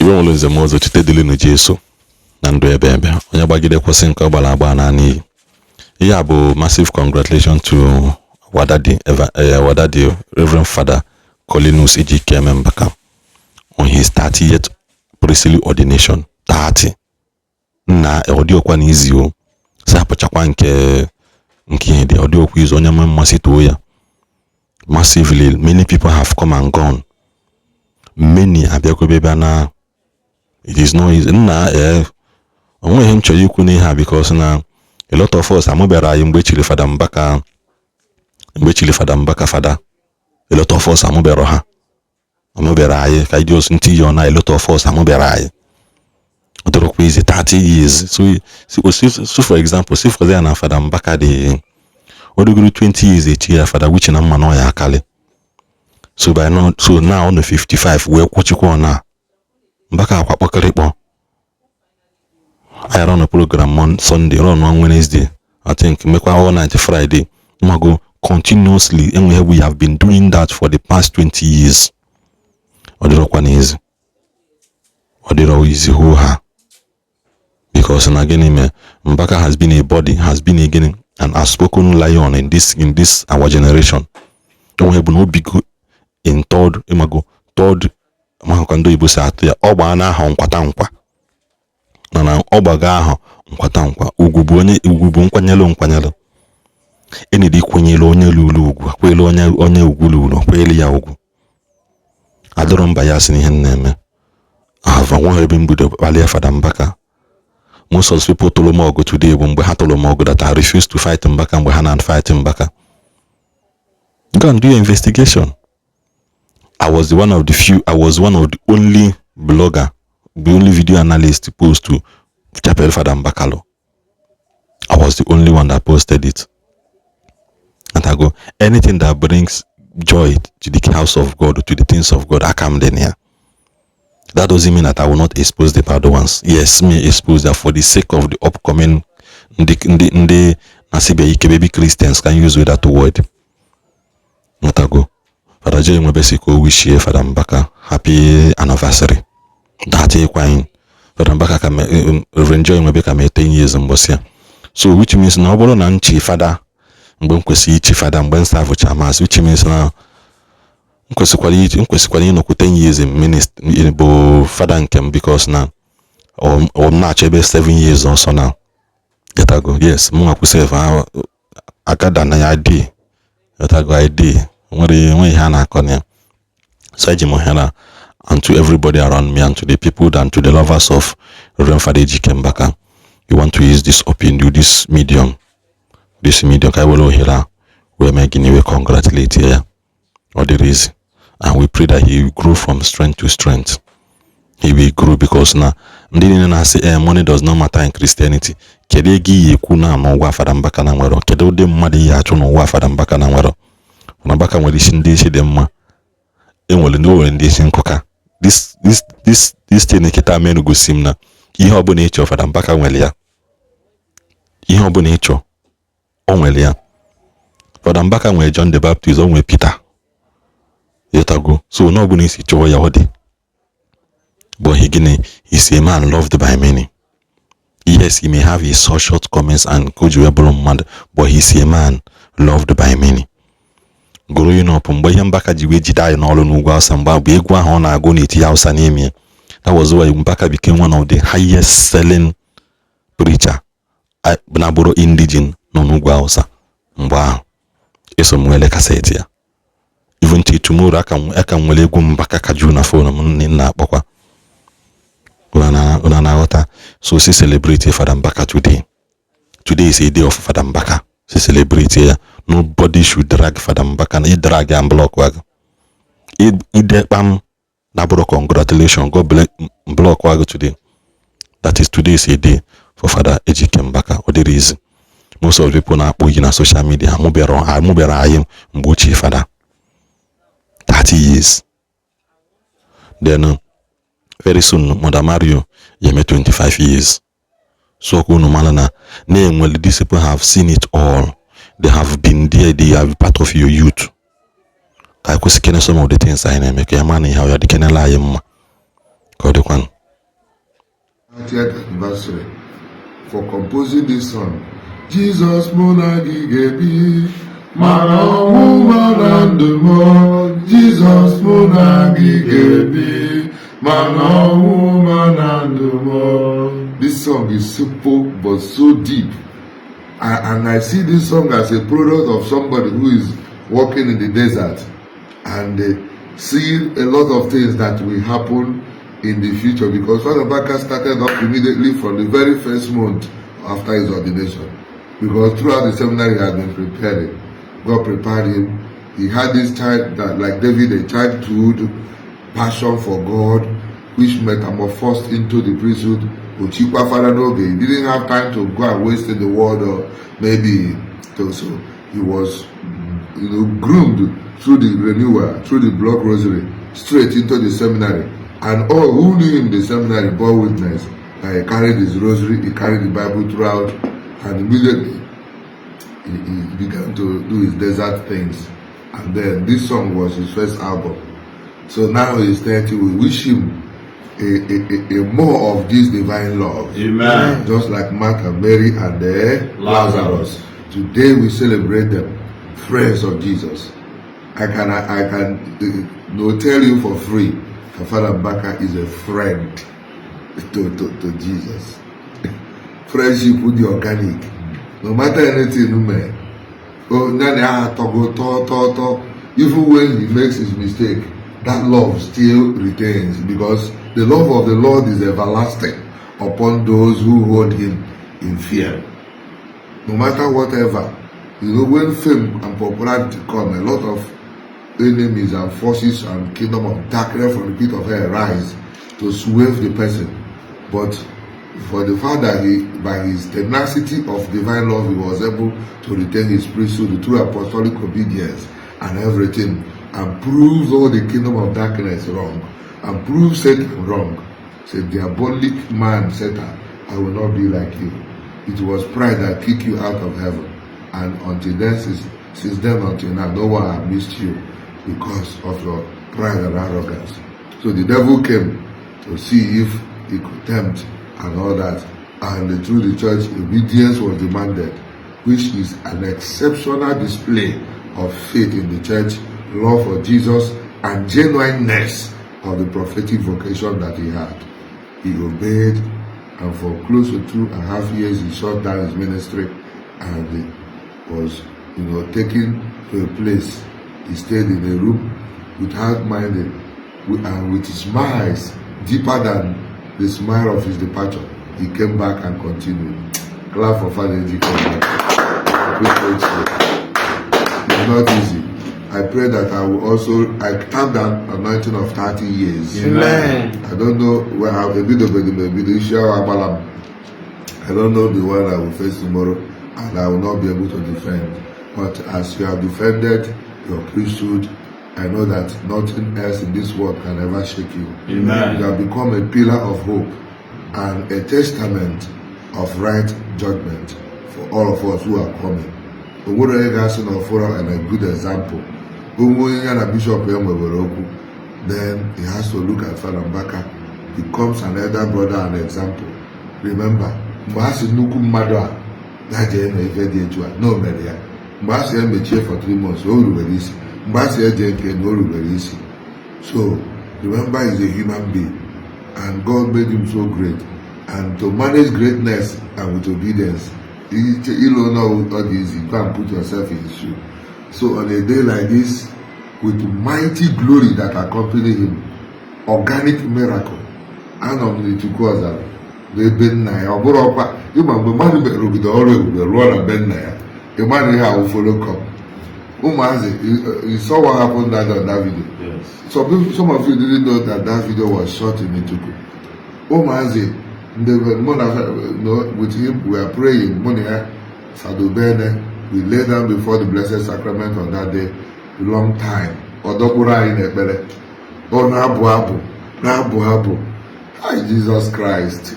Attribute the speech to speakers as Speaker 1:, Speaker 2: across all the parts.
Speaker 1: iwe nwere nze m ọzọ chite dịlị na Jesu na ndụ ebe onye gbagide kwụsị nke ọgbara agba na n'iyi. Ihe a bụ massive congratulations to Wadadi Reverend Father Colinus Ejike Mbaka on his 30th priestly ordination. 30 na ọdịokwa n'izi o si apụchakwa nke ihe dị ọdịokwa izu onye mmasị too ya massively. Many people have come and gone. Many abịakwebe na it is not easy na onweghị m chọrọ ikwu n'ihe a because na a lot of us amụbịara anyị mgbe chiri Fada Mbaka fada. A lot of us amụbịara ha amụbịara anyị ka ịdị osu ntị ya na a lot of us amụbịara anyị ọdịrọkwa izi 30 years. So for example, si for na Fada Mbaka dị odogoro 20 years echi ya fada which na mma na ya akali. So now on the 55 wee kwụchikwa na Mbaka akwa kpọkịrịkpọ. I run a program on Sunday, run on Wednesday, I think make all night Friday. Mago continuously, and we have been doing that for the past 20 years. Odiro easy who ha. Because again, Mbaka has been a body, has been again an outspoken lion in this our generation. Don't have no big in third Mahakando Ibu Satia, Oba na ha nkwa. Na ọgbaga ahụ nkwa ugwu nkwanyelu enidi kwenyelu onye lulu ugwu akwelu onye ugwu lulu akwelu ya ugwu adọrọ mba ya sị ihe na-eme ahava nwa ebe mbido kpalia Fada Mbaka. Most of people tolo m ọgụ today bụ mgbe ha tolo m ọgụ that I refuse to fight Mbaka mgbe ha na fight Mbaka. Go and do your investigation. I was one of the only blogger, the only video analyst supposed to chapel Fada Mbaka. I was the only one that posted it. And I go, anything that brings joy to the house of God, to the things of God, I come then here. That doesn't mean that I will not expose the bad ones. Yes, me expose that for the sake of the upcoming baby Christians can use that word. But I go, Father J. Mwebesiko wish you Fada Mbaka happy anniversary. That is why Fada Mbaka can enjoy Mbaka 10 years in Bosia. So which means na obolo na nchi Fada mgbe nkwesi ichi Fada mgbe nsavu chamas, which means na nkwesikwali no 10 years in ministry bo Fada nkem because na or na chebe 7 years or so now. Let I go. Yes, mwa kuseva akada na ya di. Let I go ID. When hana konya. So I and to everybody around me and to the people and to the lovers of Reverend Father Ejike Mbaka, you want to use this opinion, this medium kai wolo hira we making you congratulate here or the reason, and we pray that he will grow from strength to strength. He will grow because na ndini na say money does not matter in Christianity. Kedegi yeku na ma Fada Mbaka na nwero kedo de mmadu ya achu no Fada Mbaka na nwero na Mbaka nwere isi ndị isi dị mma enwere ndị isi nkụka. This thing kita menu gosim na ihe ọbụla ịchọ Fada Mbaka nwere ya. Ihe ọbụla ịchọ o nwere ya. Fada Mbaka nwere John the Baptist, o nwere Peter. Yetago. So no ọbụla isi chọọ ya ọ dị. But he's a man loved by many. Yes, he may have his shortcomings and mad, but he's a man loved by many. Growing up, mgbe ihe Mbaka ji wee jide anyị n'ọrụ n'ugwu Hausa mgbe bụ egwu ahụ ọ na-agụ n'eti Hausa n'ime. That was why Mbaka became one of the highest selling preacher na bụrụ indigene nọ n'ugwu Hausa mgbe ahụ. Eso m nwere kaseti ya. Even till tomorrow aka nwere egwu Mbaka kaju na phone m na-akpọkwa. Una. So she celebrate Fada Mbaka today. Today is a day of Fada Mbaka. She celebrate here. Nobody should drag Fada Mbaka. He drag and block wag. He bam nabro congratulations. God bless block wag today. That is today is a day for Father Ejike Mbaka. Or the reason most of the people now on social media. Mubera ayim mbuchi Fada. 30 years. Then very soon, Mother Mario, you may 25 years. So, these people have seen it all. They have been there, they are part of your youth. I could see some of the things I make a money how you can lie.
Speaker 2: 30th anniversary for composing this song. Jesus monagi gebi, mana mana ndumo. Jesus monagi gebi, mana mana ndumo. This song is simple but so deep, and I see this song as a product of somebody who is walking in the desert and see a lot of things that will happen in the future, because Father Mbaka started up immediately from the very first month after his ordination, because throughout the seminary he had been preparing. God prepared him. He had this child, that like David, a childhood passion for God, which metamorphosed into the priesthood. He didn't have time to go and waste in the world, or maybe so he was, groomed through the renewal, through the blood rosary, straight into the seminary. And all who knew him in the seminary bore witness that he carried his rosary, he carried the Bible throughout, and immediately he began to do his desert things. And then this song was his first album. So now he's 30. We wish him a more of this divine love.
Speaker 3: Amen.
Speaker 2: Just like Martha, Mary, and Lazarus. Today we celebrate them, friends of Jesus. I can tell you for free, Father Mbaka is a friend to Jesus. Friendship with the organic. No matter anything, man. Even when he makes his mistake, that love still retains, because the love of the Lord is everlasting upon those who hold him in fear. No matter whatever, when fame and popularity come, a lot of enemies and forces and kingdom of darkness from the pit of hell rise to swerve the person. But for the Father, by his tenacity of divine love, he was able to retain his priesthood through apostolic obedience and everything, and proves all the kingdom of darkness wrong, and proves Satan wrong. Said, diabolic man, Satan, I will not be like you. It was pride that kicked you out of heaven, and until then, since then until now, no one has missed you because of your pride and arrogance. So the devil came to see if he could tempt and all that, and through the church, obedience was demanded, which is an exceptional display of faith in the church, love for Jesus, and genuineness of the prophetic vocation that he had. He obeyed, and for close to 2.5 years he shut down his ministry, and he was taken to a place. He stayed in a room without minded, and with his smiles deeper than the smile of his departure. He came back and continued. Clap for Father Ejike Mbaka. It's not easy. I pray that I will also, I tap that anointing of 30 years.
Speaker 3: Amen.
Speaker 2: I don't know where I have a bit of maybe I don't know the one I will face tomorrow, and I will not be able to defend. But as you have defended your priesthood, I know that nothing else in this world can ever shake you.
Speaker 3: Amen.
Speaker 2: You have become a pillar of hope and a testament of right judgment for all of us who are coming. And a good example. Bishop, then he has to look at Father Mbaka, becomes an elder brother and example. Remember, no Maria. For 3 months, so remember, he's a human being, and God made him so great, and to manage greatness and with obedience, you don't know what easy. You can't put yourself in his shoe. So on a day like this, with mighty glory that accompany him, organic miracle, and on the Chukwuaza, they've been you the man here will follow come. You saw what happened on that video.
Speaker 3: Yes.
Speaker 2: Some of you didn't know that video was shot in Ituku. With him, we are praying. We lay down before the Blessed Sacrament on that day, long time. Hi, Jesus Christ.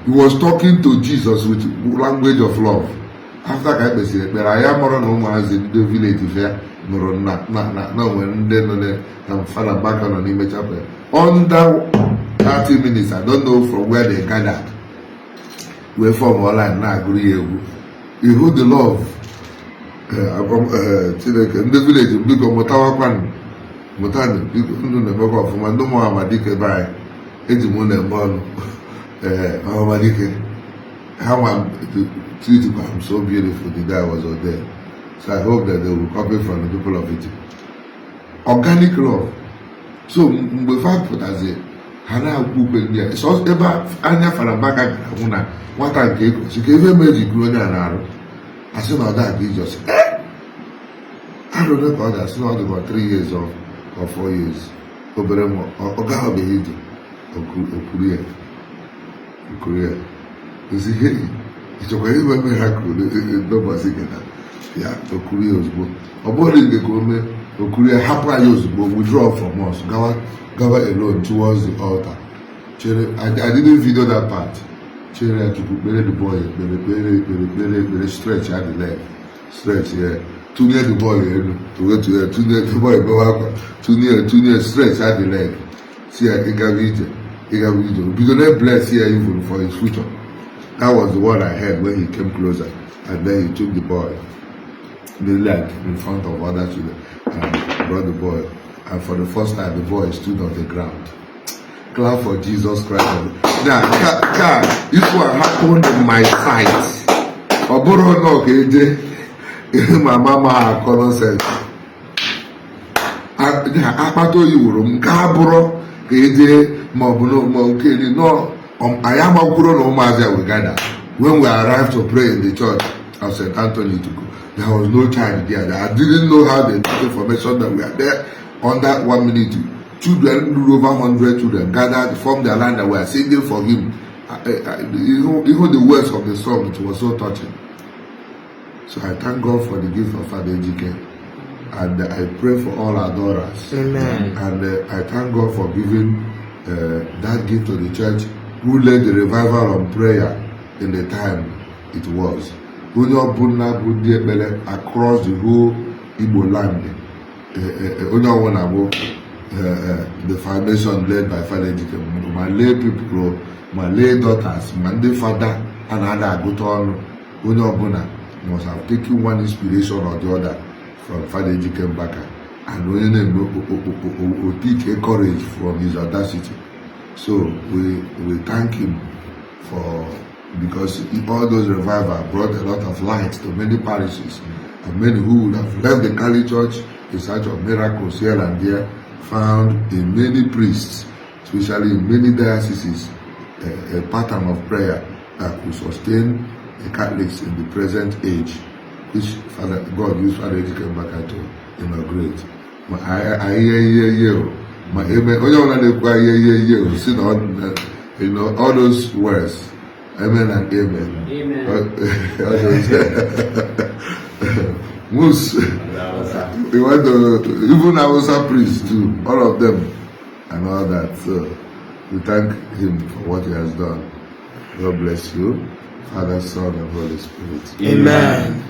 Speaker 2: He was talking to Jesus with language of love. After I said, but I am more than the village fair, no, when they know Father back on an image. under 30 minutes. I don't know from where they gathered. We from online now agree. You hold the love. In the village, big Motawakan, Motan, big Nunabaka from no more Amadike by Edmund and Bon Amadike. How I'm so beautiful, the guy was out there. So I hope that they will copy from the people of it. Organic love. So the fact that as a Hana Kupe, so ever Anya Farabaka, what I gave, she gave a magic grown an arrow. As soon as that, he just, I don't know about that. It's not about 3 years or 4 years. Oberemo, Oga Obehidi, Korea. You see, it's a very miracle. Nobody can. Yeah, Korea was good. About the government, Korea happen years ago, withdraw from us. Gava alone towards the altar. I didn't video that part. Chere to play the boy, play stretch at the leg, stretch here. Too near the boy, to go to here. Too near the boy, go up. Too near stretch at the leg. See, I think I video. Because they bless here even for his future. That was the word I heard when he came closer, and then he took the boy, the leg in front of other children, and brought the boy. And for the first time, the boy stood on the ground. Clap for Jesus Christ. Now, this one happened in my sight. Oboro no keje. My mama nonsense. Akpato yiwuru m ka bụrụ keje ma ọ bụ no nkeli no. I am a no matter we gather. When we arrived to pray in the church of St. Anthony to go, there was no child there. I didn't know how they got information that we are there under 1 minute. Children, over 100 children gathered from their land that were singing for him. Even the words of the song, it was so touching. So I thank God for the gift of Father Ejike. And I pray for all adorers.
Speaker 3: Amen.
Speaker 2: And I thank God for giving that gift to the church, who led the revival on prayer in the time it was. Across the whole Igboland. The foundation led by Father Ejike, my lay people, my lay daughters, my lay father, and other good on must have taken one inspiration or the other from Father Ejike Mbaka, and we take courage from his audacity. So we thank him for, because all those revival brought a lot of light to many parishes, and many who would have left the Kali Church in search of miracles here and there found in many priests, especially in many dioceses, a pattern of prayer that could sustain the Catholics in the present age, which God used Father Ejike Mbaka to inaugurate. My amen. All those words, amen and amen. Moose, we want to, even Hausa priests too, all of them and all that. So we thank him for what he has done. God bless you, Father, Son, and Holy Spirit.
Speaker 3: Amen.